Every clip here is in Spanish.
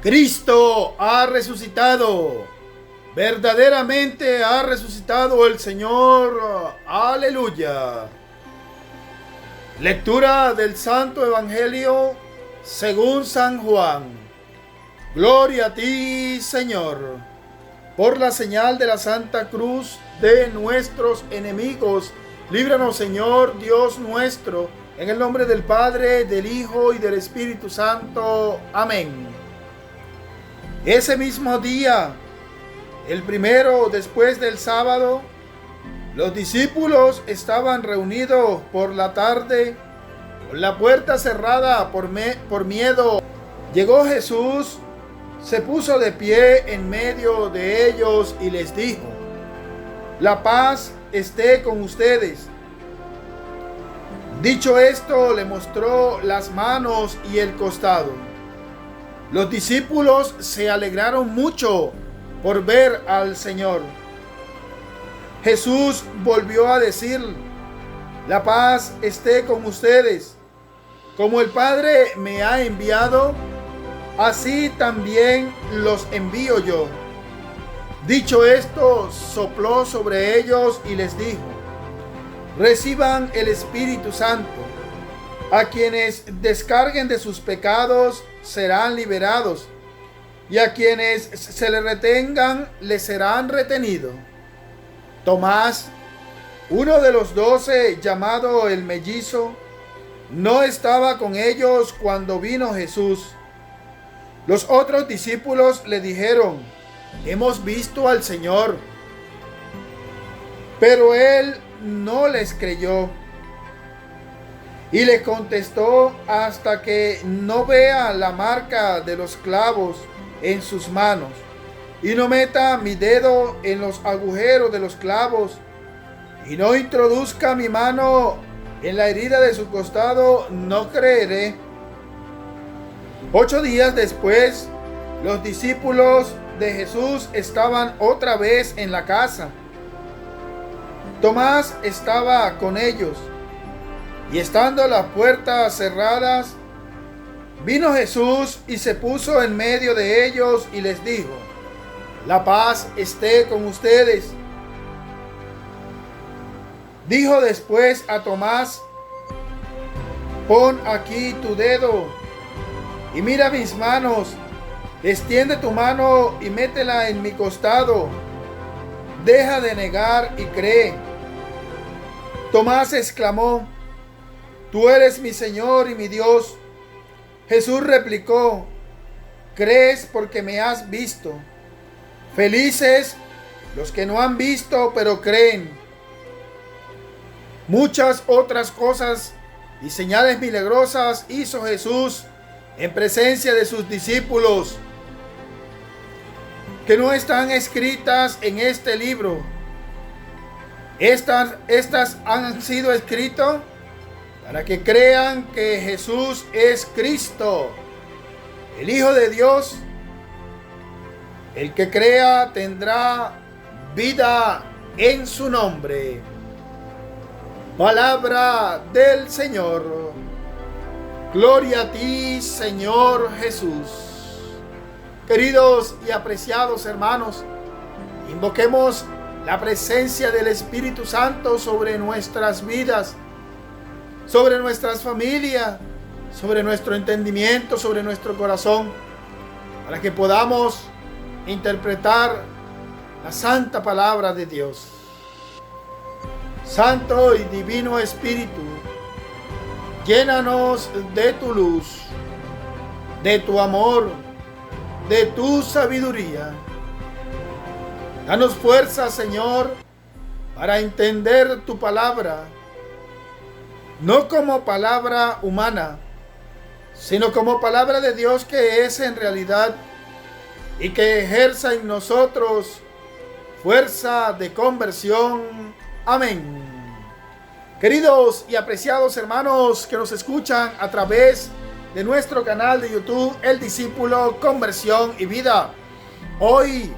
Cristo ha resucitado. Verdaderamente ha resucitado el Señor. Aleluya. Lectura del Santo Evangelio según San Juan. Gloria a ti, Señor. Por la señal de la Santa Cruz de nuestros enemigos, líbranos, Señor Dios nuestro, en el nombre del Padre, del Hijo y del Espíritu Santo. Amén. Ese mismo día, el primero después del sábado, los discípulos estaban reunidos por la tarde, con la puerta cerrada por miedo. Llegó Jesús, se puso de pie en medio de ellos y les dijo: la paz esté con ustedes. Dicho esto, le mostró las manos y el costado. Los discípulos se alegraron mucho por ver al Señor. Jesús volvió a decir: la paz esté con ustedes. Como el Padre me ha enviado, así también los envío yo. Dicho esto, sopló sobre ellos y les dijo: reciban el Espíritu Santo. A quienes descarguen de sus pecados serán liberados, y a quienes se les retengan les serán retenidos. Tomás, uno de los 12, llamado el mellizo, no estaba con ellos cuando vino Jesús. Los otros discípulos le dijeron: hemos visto al Señor. Pero él no les creyó y le contestó: hasta que no vea la marca de los clavos en sus manos y no meta mi dedo en los agujeros de los clavos y no introduzca mi mano en la herida de su costado, no creeré. 8 días después, los discípulos de Jesús estaban otra vez en la casa. Tomás estaba con ellos, y estando las puertas cerradas, vino Jesús y se puso en medio de ellos y les dijo: la paz esté con ustedes. Dijo después a Tomás: pon aquí tu dedo y mira mis manos. Extiende tu mano y métela en mi costado. Deja de negar y cree. Tomás exclamó: tú eres mi Señor y mi Dios. Jesús replicó: crees porque me has visto. Felices los que no han visto pero creen. Muchas otras cosas y señales milagrosas hizo Jesús en presencia de sus discípulos, que no están escritas en este libro. Estas han sido escritas para que crean que Jesús es Cristo, el Hijo de Dios. El que crea tendrá vida en su nombre. Palabra del Señor. Gloria a ti, Señor Jesús. Queridos y apreciados hermanos, invoquemos la presencia del Espíritu Santo sobre nuestras vidas, sobre nuestras familias, sobre nuestro entendimiento, sobre nuestro corazón, para que podamos interpretar la santa palabra de Dios. Santo y divino Espíritu, llénanos de tu luz, de tu amor, de tu sabiduría. Danos fuerza, Señor, para entender tu palabra, no como palabra humana, sino como palabra de Dios que es en realidad, y que ejerza en nosotros fuerza de conversión. Amén. Queridos y apreciados hermanos que nos escuchan a través de nuestro canal de YouTube, El Discípulo, Conversión y Vida. Hoy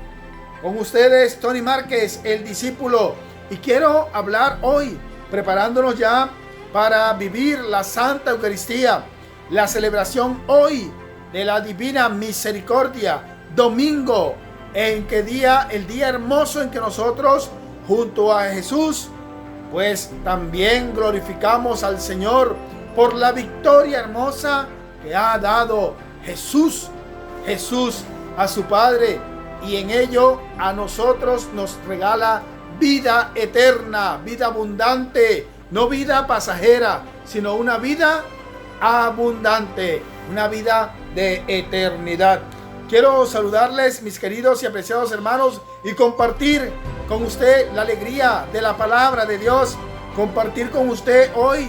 con ustedes Tony Márquez, el discípulo, y quiero hablar hoy, preparándonos ya para vivir la Santa Eucaristía, la celebración hoy de la divina misericordia, domingo, el día hermoso en que nosotros junto a Jesús, pues también glorificamos al Señor por la victoria hermosa que ha dado Jesús a su Padre, y en ello a nosotros nos regala vida eterna, vida abundante, no vida pasajera, sino una vida abundante, una vida de eternidad. Quiero saludarles, mis queridos y apreciados hermanos, y compartir con usted la alegría de la palabra de Dios, compartir con usted hoy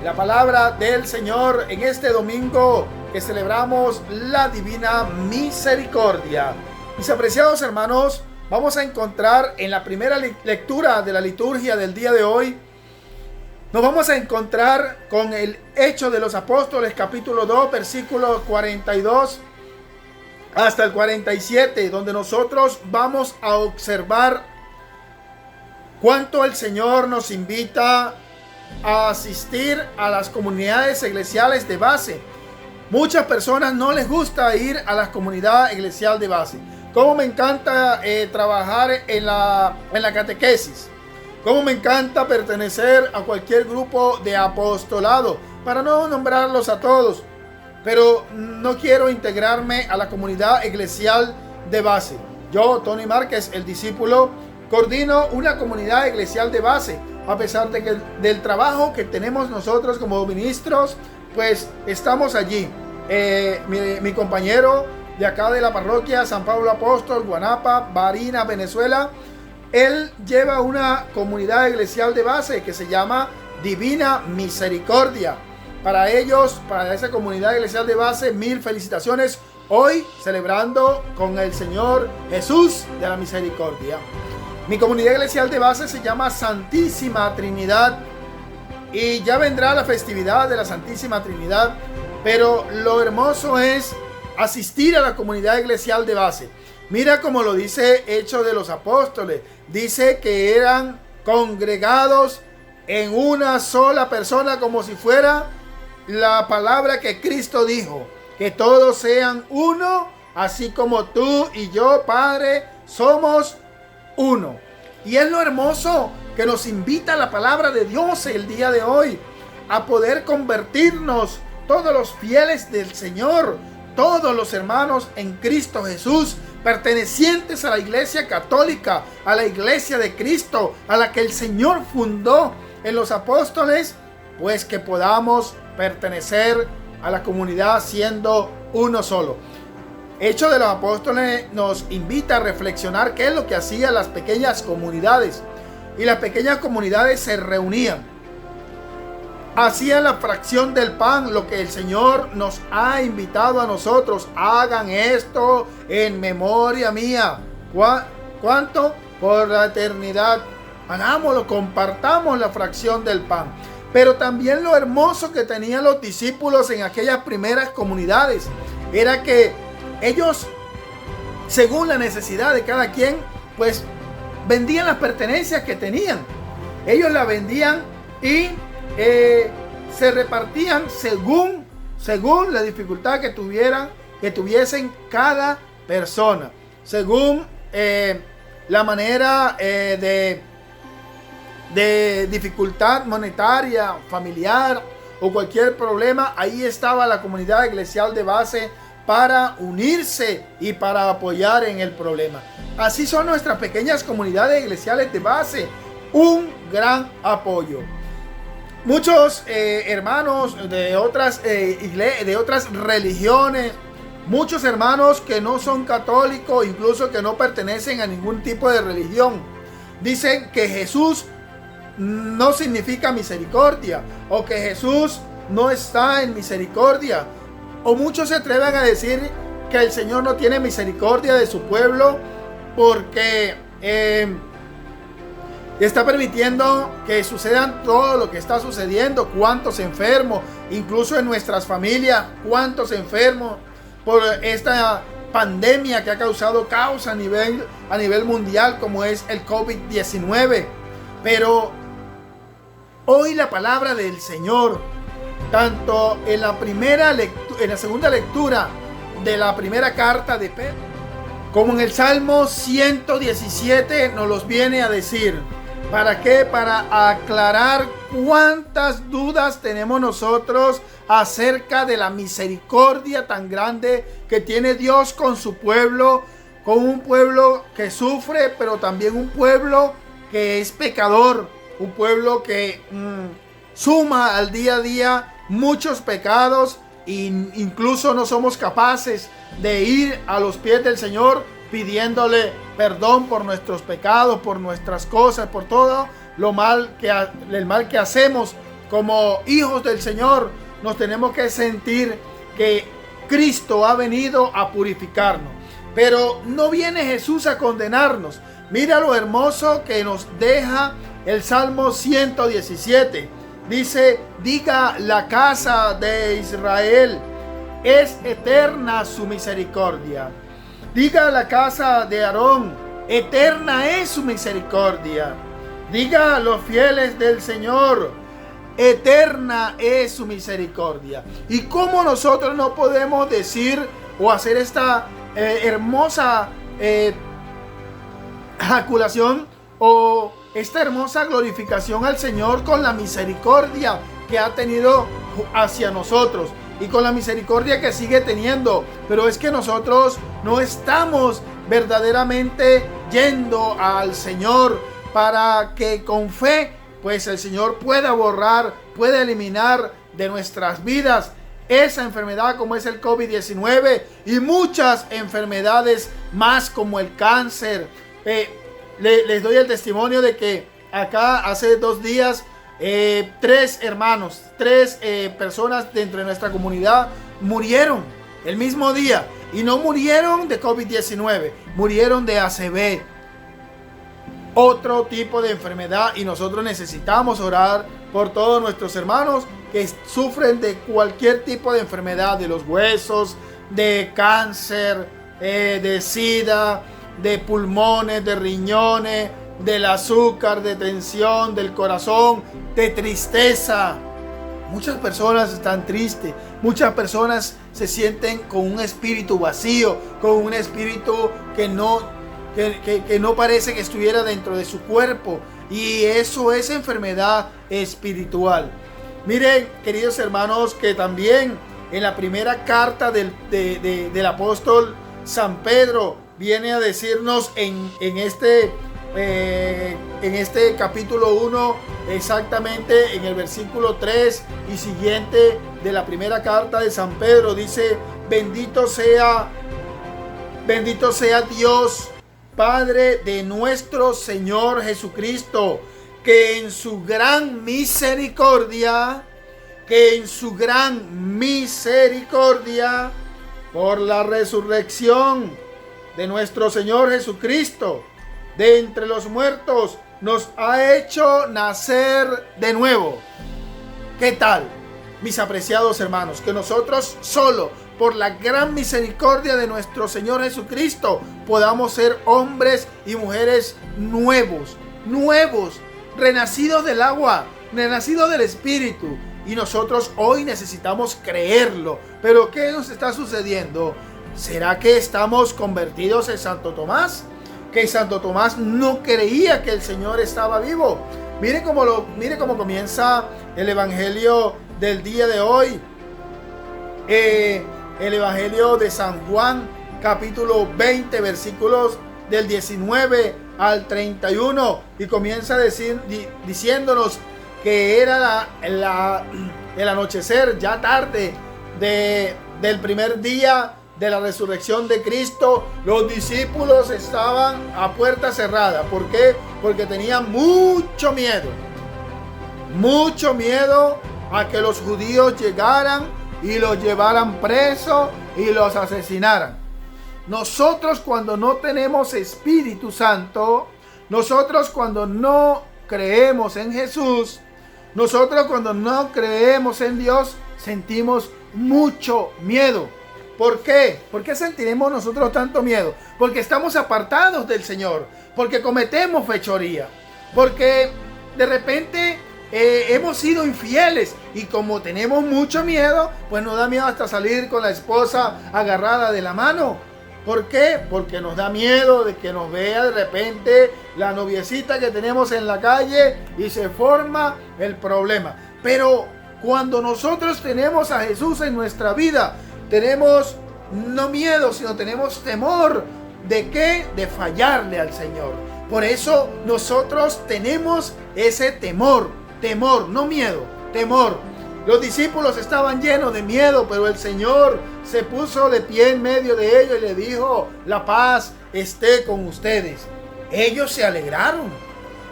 la palabra del Señor en este domingo que celebramos la divina misericordia. Mis apreciados hermanos, vamos a encontrar en la primera lectura de la liturgia del día de hoy, nos vamos a encontrar con el Hechos de los Apóstoles, capítulo 2, versículos 42 hasta el 47, donde nosotros vamos a observar cuánto el Señor nos invita a asistir a las comunidades eclesiales de base. Muchas personas no les gusta ir a la comunidad eclesial de base. Como me encanta trabajar en la catequesis. Como me encanta pertenecer a cualquier grupo de apostolado, para no nombrarlos a todos. Pero no quiero integrarme a la comunidad eclesial de base. Yo, Tony Márquez, el discípulo, coordino una comunidad eclesial de base. A pesar de que del trabajo que tenemos nosotros como ministros, pues estamos allí. Mi compañero de acá de la parroquia San Pablo Apóstol, Guanapa, Barinas, Venezuela, él lleva una comunidad eclesial de base que se llama Divina Misericordia. Para ellos, para esa comunidad eclesial de base, mil felicitaciones. Hoy celebrando con el Señor Jesús de la Misericordia. Mi comunidad eclesial de base se llama Santísima Trinidad. Y ya vendrá la festividad de la Santísima Trinidad. Pero lo hermoso es asistir a la comunidad eclesial de base. Mira como lo dice Hechos de los Apóstoles. Dice que eran congregados en una sola persona, como si fuera la palabra que Cristo dijo, que todos sean uno, así como tú y yo, Padre, somos uno. Y es lo hermoso que nos invita la palabra de Dios el día de hoy, a poder convertirnos todos los fieles del Señor, todos los hermanos en Cristo Jesús, pertenecientes a la Iglesia Católica, a la Iglesia de Cristo, a la que el Señor fundó en los apóstoles, pues que podamos pertenecer a la comunidad siendo uno solo. Hechos de los Apóstoles nos invita a reflexionar qué es lo que hacían las pequeñas comunidades. Y las pequeñas comunidades se reunían, hacían la fracción del pan, lo que el Señor nos ha invitado a nosotros. Hagan esto en memoria mía. ¿Cuánto? Por la eternidad. Hagámoslo, compartamos la fracción del pan. Pero también lo hermoso que tenían los discípulos en aquellas primeras comunidades era que ellos, según la necesidad de cada quien, pues vendían las pertenencias que tenían. Ellos las vendían y se repartían según la dificultad que tuviesen cada persona, según la manera de dificultad monetaria, familiar o cualquier problema. Ahí estaba la comunidad eclesial de base para unirse y para apoyar en el problema. Así son nuestras pequeñas comunidades eclesiales de base, un gran apoyo. Muchos hermanos de otras religiones, muchos hermanos que no son católicos, incluso que no pertenecen a ningún tipo de religión, dicen que Jesús no significa misericordia, o que Jesús no está en misericordia, o muchos se atreven a decir que el Señor no tiene misericordia de su pueblo porque está permitiendo que sucedan todo lo que está sucediendo. Cuántos enfermos, incluso en nuestras familias, cuántos enfermos por esta pandemia que ha causado caos a nivel mundial, como es el COVID-19. Pero hoy la palabra del Señor, tanto en la primera lectura, en la segunda lectura de la primera carta de Pedro. Como en el Salmo 117 nos los viene a decir. ¿Para qué? Para aclarar cuántas dudas tenemos nosotros acerca de la misericordia tan grande que tiene Dios con su pueblo, con un pueblo que sufre, pero también un pueblo que es pecador, un pueblo que suma al día a día muchos pecados e incluso no somos capaces de ir a los pies del Señor pidiéndole perdón por nuestros pecados, por nuestras cosas, por todo el mal que hacemos como hijos del Señor. Nos tenemos que sentir que Cristo ha venido a purificarnos, pero no viene Jesús a condenarnos. Mira lo hermoso que nos deja el Salmo 117. Dice: diga la casa de Israel, es eterna su misericordia. Diga la casa de Aarón, eterna es su misericordia. Diga a los fieles del Señor, eterna es su misericordia. ¿Y cómo nosotros no podemos decir o hacer esta hermosa jaculación o esta hermosa glorificación al Señor con la misericordia que ha tenido hacia nosotros y con la misericordia que sigue teniendo? Pero es que nosotros no estamos verdaderamente yendo al Señor para que con fe pues el Señor pueda borrar, pueda eliminar de nuestras vidas esa enfermedad como es el COVID-19 y muchas enfermedades más como el cáncer. Les doy el testimonio de que acá hace 2 días 3 hermanos, 3 personas dentro de nuestra comunidad murieron el mismo día, y no murieron de COVID-19, murieron de ACV, otro tipo de enfermedad, y nosotros necesitamos orar por todos nuestros hermanos que sufren de cualquier tipo de enfermedad, de los huesos, de cáncer, de sida, de pulmones, de riñones, del azúcar, de tensión, del corazón, de tristeza. Muchas personas están tristes, muchas personas se sienten con un espíritu vacío, con un espíritu que no parece que estuviera dentro de su cuerpo, y eso es enfermedad espiritual. Miren, queridos hermanos, que también en la primera carta del apóstol San Pedro viene a decirnos en este capítulo 1, exactamente en el versículo 3 y siguiente de la primera carta de San Pedro, dice: bendito sea Dios, Padre de nuestro Señor Jesucristo, que en su gran misericordia, por la resurrección de nuestro Señor Jesucristo de entre los muertos, nos ha hecho nacer de nuevo. ¿Qué tal, mis apreciados hermanos? Que nosotros solo por la gran misericordia de nuestro Señor Jesucristo podamos ser hombres y mujeres nuevos, renacidos del agua, renacidos del Espíritu. Y nosotros hoy necesitamos creerlo. Pero ¿qué nos está sucediendo? ¿Será que estamos convertidos en Santo Tomás? Que Santo Tomás no creía que el Señor estaba vivo. Mire cómo comienza el Evangelio del día de hoy. El Evangelio de San Juan, capítulo 20, versículos del 19 al 31. Y comienza diciéndonos que era el anochecer, ya tarde del primer día de la resurrección de Cristo. Los discípulos estaban a puerta cerrada. ¿Por qué? Porque tenían mucho miedo a que los judíos llegaran y los llevaran preso y los asesinaran. Nosotros, cuando no tenemos Espíritu Santo, nosotros cuando no creemos en Jesús, nosotros cuando no creemos en Dios, sentimos mucho miedo. ¿Por qué? ¿Por qué sentiremos nosotros tanto miedo? Porque estamos apartados del Señor, porque cometemos fechoría, porque de repente hemos sido infieles y como tenemos mucho miedo, pues nos da miedo hasta salir con la esposa agarrada de la mano. ¿Por qué? Porque nos da miedo de que nos vea de repente la noviecita que tenemos en la calle y se forma el problema. Pero cuando nosotros tenemos a Jesús en nuestra vida, tenemos no miedo, sino tenemos temor. ¿De qué? De fallarle al Señor. Por eso nosotros tenemos ese temor, no miedo, temor. Los discípulos estaban llenos de miedo, pero el Señor se puso de pie en medio de ellos y le dijo: la paz esté con ustedes. Ellos se alegraron.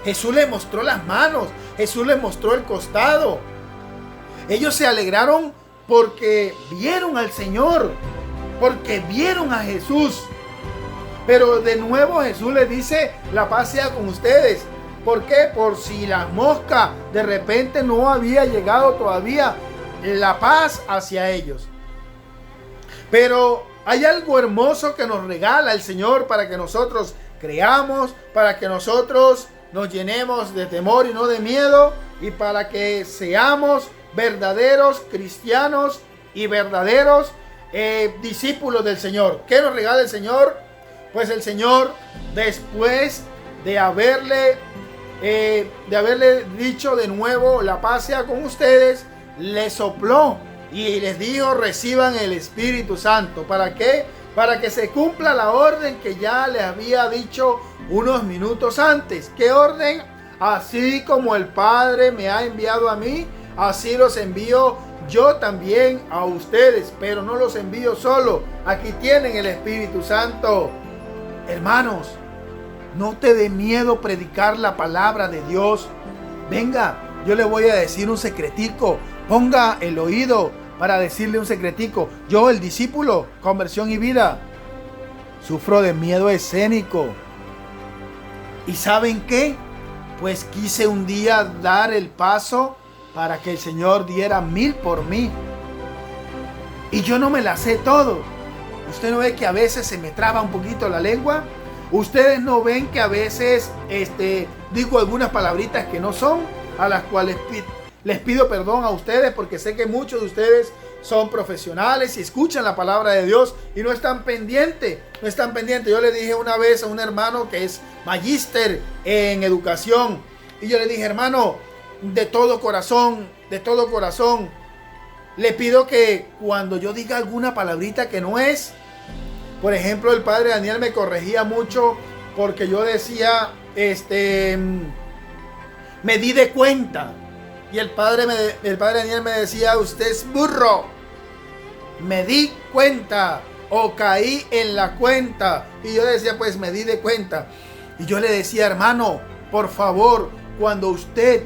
Jesús les mostró las manos, Jesús les mostró el costado. Ellos se alegraron porque vieron al Señor, porque vieron a Jesús. Pero de nuevo Jesús les dice: la paz sea con ustedes. ¿Por qué? Por si la mosca de repente no había llegado todavía la paz hacia ellos. Pero hay algo hermoso que nos regala el Señor para que nosotros creamos, para que nosotros nos llenemos de temor y no de miedo, y para que seamos verdaderos cristianos y verdaderos discípulos del Señor. ¿Qué nos regala el Señor? Pues el Señor, después de haberle dicho de nuevo: la paz sea con ustedes, les sopló y les dijo: reciban el Espíritu Santo. ¿Para qué? Para que se cumpla la orden que ya les había dicho unos minutos antes. ¿Qué orden? Así como el Padre me ha enviado a mí, así los envío yo también a ustedes. Pero no los envío solo, aquí tienen el Espíritu Santo. Hermanos, no te dé miedo predicar la palabra de Dios. Venga, yo le voy a decir un secretico. Ponga el oído para decirle un secretico. Yo, el discípulo, Conversión y Vida, sufro de miedo escénico. ¿Y saben qué? Pues quise un día dar el paso para que el Señor diera 1000 por mí. Y yo no me la sé todo. ¿Usted no ve que a veces se me traba un poquito la lengua? ¿Ustedes no ven que a veces digo algunas palabritas que no son? A las cuales les pido perdón a ustedes, porque sé que muchos de ustedes son profesionales y escuchan la palabra de Dios y no están pendientes. Yo le dije una vez a un hermano que es magíster en educación, y yo le dije: hermano, de todo corazón, le pido que cuando yo diga alguna palabrita que no es, por ejemplo, el padre Daniel me corregía mucho porque yo decía, me di de cuenta. Y el padre Daniel me decía: usted es burro. Me di cuenta o caí en la cuenta. Y yo decía: pues me di de cuenta. Y yo le decía: hermano, por favor, cuando usted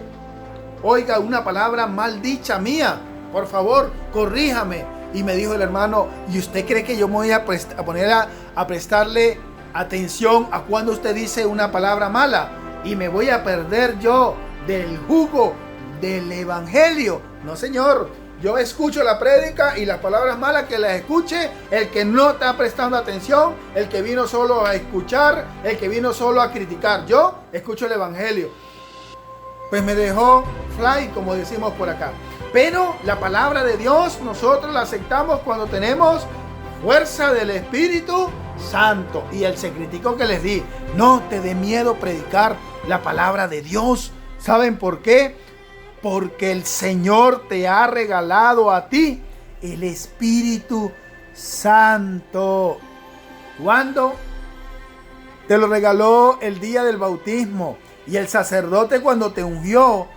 oiga una palabra mal dicha mía, por favor, corríjame. Y me dijo el hermano: ¿y usted cree que yo me voy a poner a prestarle atención a cuando usted dice una palabra mala? Y me voy a perder yo del jugo del evangelio. No, señor. Yo escucho la prédica y las palabras malas que las escuche el que no está prestando atención, el que vino solo a escuchar, el que vino solo a criticar. Yo escucho el evangelio. Pues me dejó fly, como decimos por acá. Pero la palabra de Dios nosotros la aceptamos cuando tenemos fuerza del Espíritu Santo. Y el secretico que les di: no te dé miedo predicar la palabra de Dios. ¿Saben por qué? Porque el Señor te ha regalado a ti el Espíritu Santo. ¿Cuándo? Te lo regaló el día del bautismo. Y el sacerdote cuando te ungió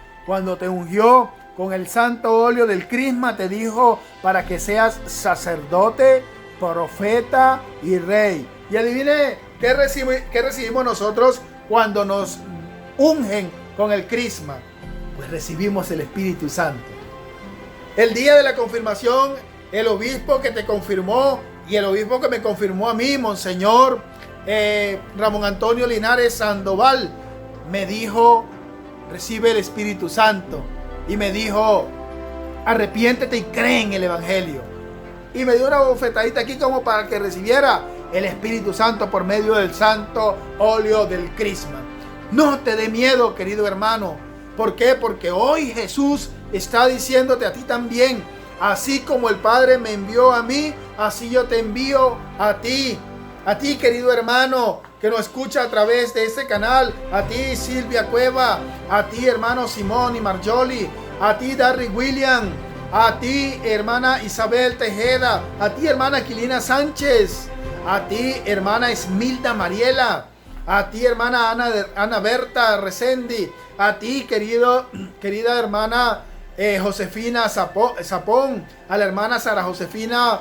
con el santo óleo del crisma, te dijo: para que seas sacerdote, profeta y rey. Y adivine qué recibimos nosotros cuando nos ungen con el crisma. Pues recibimos el Espíritu Santo. El día de la confirmación, el obispo que te confirmó y el obispo que me confirmó a mí, Monseñor Ramón Antonio Linares Sandoval, me dijo: recibe el Espíritu Santo. Y me dijo: arrepiéntete y cree en el evangelio. Y me dio una bofetadita aquí como para que recibiera el Espíritu Santo por medio del santo óleo del crisma. No te dé miedo, querido hermano. ¿Por qué? Porque hoy Jesús está diciéndote a ti también: así como el Padre me envió a mí, así yo te envío a ti. A ti, querido hermano, que nos escucha a través de este canal. A ti, Silvia Cueva. A ti, hermano Simón y Marjoli. A ti, Darry William. A ti, hermana Isabel Tejeda. A ti, hermana Aquilina Sánchez. A ti, hermana Esmilda Mariela. A ti, hermana Ana Berta Resendi. A ti, querida hermana Josefina Zapón. A la hermana Sara Josefina,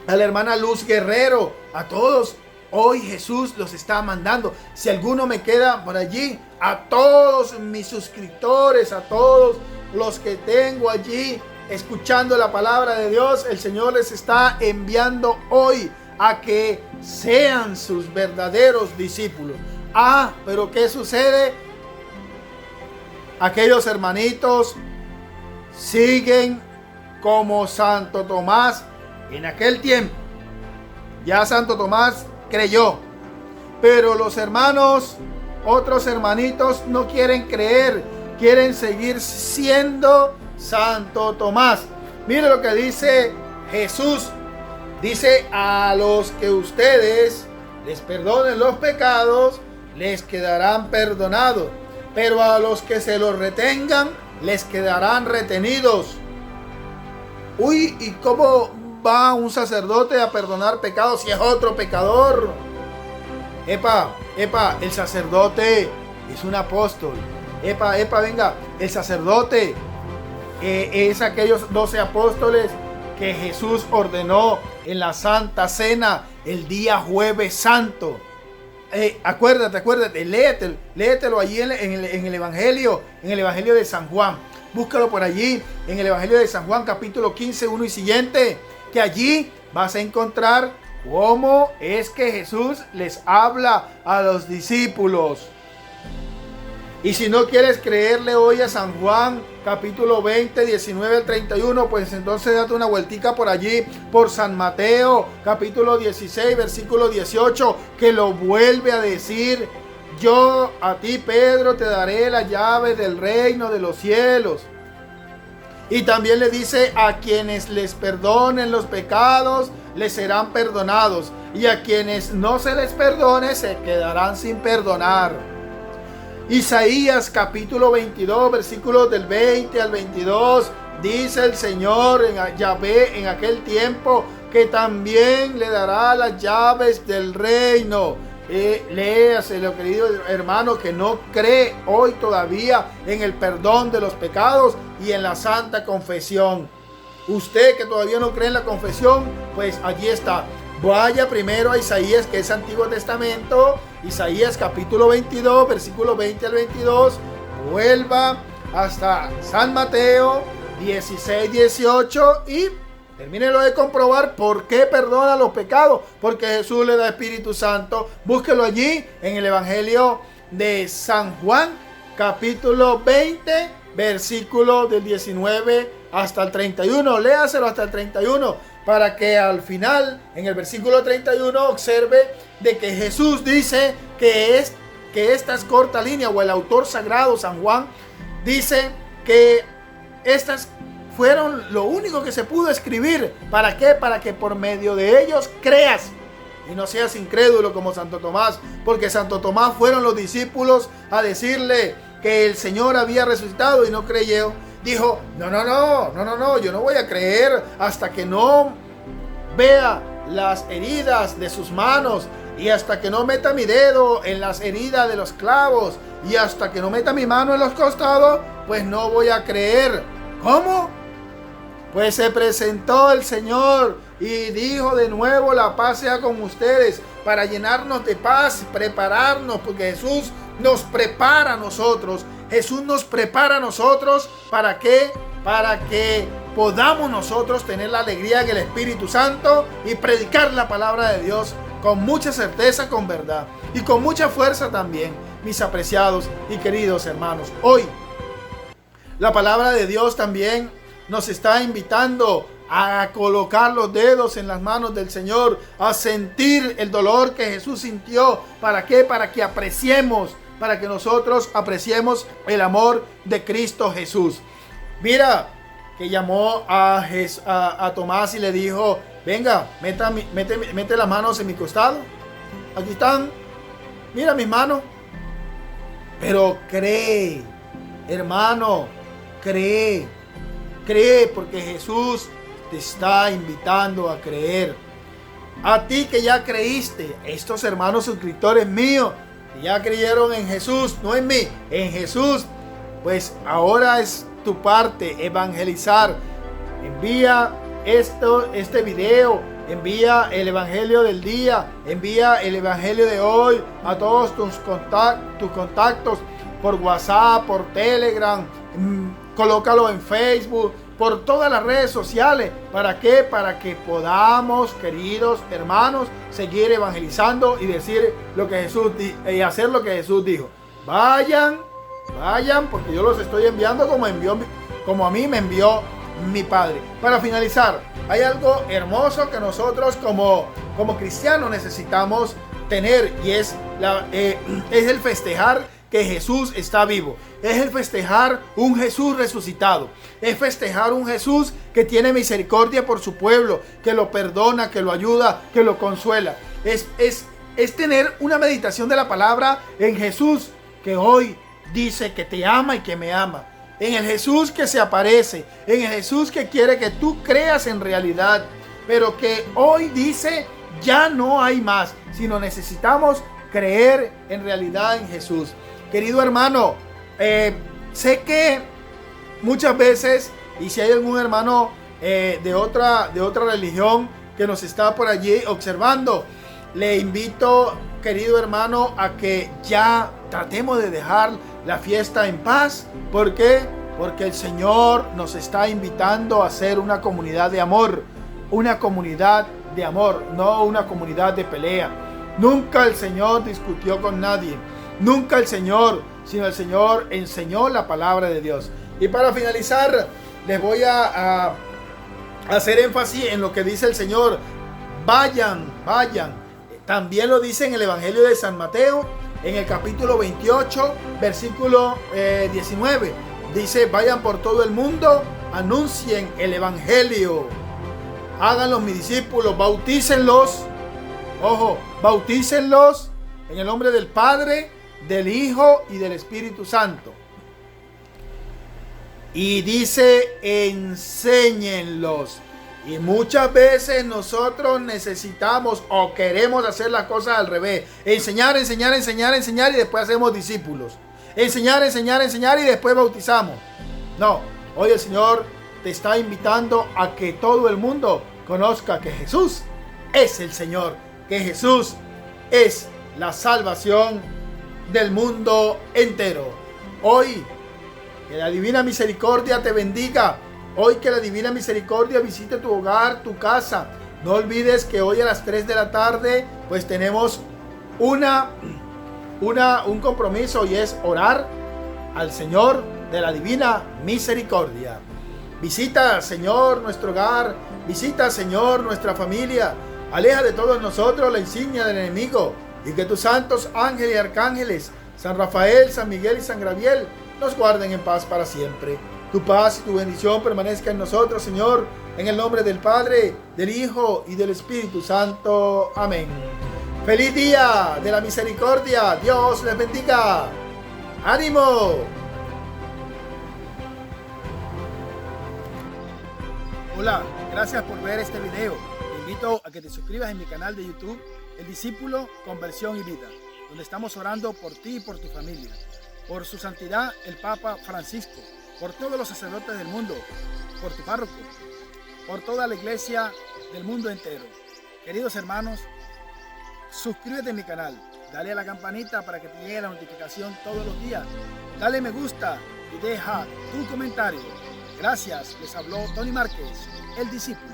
a la hermana Luz Guerrero. A todos, hoy Jesús los está mandando. Si alguno me queda por allí, a todos mis suscriptores, a todos los que tengo allí escuchando la palabra de Dios, el Señor les está enviando hoy a que sean sus verdaderos discípulos. Pero ¿qué sucede? Aquellos hermanitos siguen como Santo Tomás en aquel tiempo. Ya Santo Tomás creyó, pero los hermanos, otros hermanitos, no quieren creer, quieren seguir siendo Santo Tomás. Mire lo que dice Jesús. Dice: a los que ustedes les perdonen los pecados, les quedarán perdonados, pero a los que se los retengan, les quedarán retenidos. Uy, ¿y cómo va un sacerdote a perdonar pecados si es otro pecador? El sacerdote es un apóstol. Venga, el sacerdote es aquellos 12 apóstoles que Jesús ordenó en la Santa Cena el día Jueves Santo. Acuérdate, léetelo allí en el Evangelio de San Juan. Búscalo por allí, en el Evangelio de San Juan, capítulo 15, 1 y siguiente, que allí vas a encontrar cómo es que Jesús les habla a los discípulos. Y si no quieres creerle hoy a San Juan, capítulo 20, 19 al 31, pues entonces date una vueltica por allí, por San Mateo, capítulo 16, versículo 18, que lo vuelve a decir: yo a ti, Pedro, te daré la llave del reino de los cielos. Y también le dice: a quienes les perdonen los pecados, les serán perdonados, y a quienes no se les perdone, se quedarán sin perdonar. Isaías capítulo 22, versículos del 20 al 22, dice el Señor Yahvé en aquel tiempo que también le dará las llaves del reino. Léaselo, querido hermano, que no cree hoy todavía en el perdón de los pecados y en la santa confesión. Usted que todavía no cree en la confesión, pues allí está. Vaya primero a Isaías, que es Antiguo Testamento, Isaías capítulo 22, versículo 20 al 22. Vuelva hasta San Mateo 16, 18 y termínelo de comprobar por qué perdona los pecados. Porque Jesús le da Espíritu Santo. Búsquelo allí en el Evangelio de San Juan, capítulo 20, versículo del 19 hasta el 31. Léaselo hasta el 31. Para que al final, en el versículo 31, observe de que Jesús dice que esta es corta línea, o el autor sagrado, San Juan, dice que estas fueron lo único que se pudo escribir. ¿Para qué? Para que por medio de ellos creas y no seas incrédulo como Santo Tomás. Porque Santo Tomás fueron los discípulos a decirle que el Señor había resucitado y no creyó. Dijo: no, yo no voy a creer hasta que no vea las heridas de sus manos, y hasta que no meta mi dedo en las heridas de los clavos, y hasta que no meta mi mano en los costados, pues no voy a creer. ¿Cómo? Pues se presentó el Señor y dijo de nuevo: la paz sea con ustedes, para llenarnos de paz, prepararnos, porque Jesús nos prepara a nosotros. Jesús nos prepara a nosotros. ¿Para qué? Para que podamos nosotros tener la alegría en el Espíritu Santo y predicar la palabra de Dios con mucha certeza, con verdad y con mucha fuerza también, mis apreciados y queridos hermanos. Hoy la palabra de Dios también nos está invitando a colocar los dedos en las manos del Señor, a sentir el dolor que Jesús sintió. ¿Para qué? Para que apreciemos para que nosotros apreciemos el amor de Cristo Jesús. Mira que llamó a Tomás y le dijo: venga, mete las manos en mi costado. Aquí están, mira mis manos. Pero cree, hermano, cree porque Jesús te está invitando a creer. A ti que ya creíste, estos hermanos suscriptores míos que ya creyeron en Jesús, no en mí, en Jesús, pues ahora es tu parte evangelizar. Envía este video, envía el evangelio del día, envía el evangelio de hoy a todos tus contactos por WhatsApp, por Telegram, colócalo en Facebook, por todas las redes sociales. ¿Para qué? Para que podamos, queridos hermanos, seguir evangelizando y decir lo que Jesús y hacer lo que Jesús dijo. Vayan, porque yo los estoy enviando como a mí me envió mi Padre. Para finalizar, hay algo hermoso que nosotros como cristianos necesitamos tener, y es el festejar que Jesús está vivo. Es el festejar un Jesús resucitado. Es festejar un Jesús que tiene misericordia por su pueblo, que lo perdona, que lo ayuda, que lo consuela. Es tener una meditación de la palabra en Jesús, que hoy dice que te ama y que me ama. En el Jesús que se aparece, en el Jesús que quiere que tú creas en realidad, pero que hoy dice ya no hay más, sino necesitamos creer en realidad en Jesús. Querido hermano, sé que muchas veces, y si hay algún hermano de otra religión que nos está por allí observando, le invito, querido hermano, a que ya tratemos de dejar la fiesta en paz. ¿Por qué? Porque el Señor nos está invitando a ser una comunidad de amor, no una comunidad de pelea. Nunca el Señor discutió con nadie. Nunca sino el Señor enseñó la palabra de Dios. Y para finalizar, les voy a hacer énfasis en lo que dice el Señor. Vayan. También lo dice en el Evangelio de San Mateo, en el capítulo 28, versículo 19. Dice: vayan por todo el mundo, anuncien el Evangelio. Háganlos mis discípulos, bautícenlos. Ojo, bautícenlos en el nombre del Padre, del Hijo y del Espíritu Santo. Y dice: enséñenlos. Y muchas veces nosotros necesitamos o queremos hacer las cosas al revés. Enseñar y después hacemos discípulos. Enseñar y después bautizamos. No, hoy el Señor te está invitando a que todo el mundo conozca que Jesús es el Señor, que Jesús es la salvación del mundo entero. Hoy, que la divina misericordia te bendiga. Hoy que la divina misericordia visite tu hogar, tu casa. No olvides que hoy a las 3 de la tarde pues tenemos un compromiso, y es orar al Señor de la divina misericordia. Visita, Señor, nuestro hogar. Visita, Señor, nuestra familia. Aleja de todos nosotros la insignia del enemigo, y que tus santos ángeles y arcángeles, San Rafael, San Miguel y San Gabriel, nos guarden en paz para siempre. Tu paz y tu bendición permanezca en nosotros, Señor, en el nombre del Padre, del Hijo y del Espíritu Santo. Amén. ¡Feliz día de la misericordia! Dios les bendiga. ¡Ánimo! Hola, gracias por ver este video. Te invito a que te suscribas en mi canal de YouTube, El Discípulo, Conversión y Vida, donde estamos orando por ti y por tu familia, por su santidad el Papa Francisco, por todos los sacerdotes del mundo, por tu párroco, por toda la iglesia del mundo entero. Queridos hermanos, suscríbete a mi canal, dale a la campanita para que te llegue la notificación todos los días, dale me gusta y deja tu comentario. Gracias, les habló Tony Márquez, El Discípulo.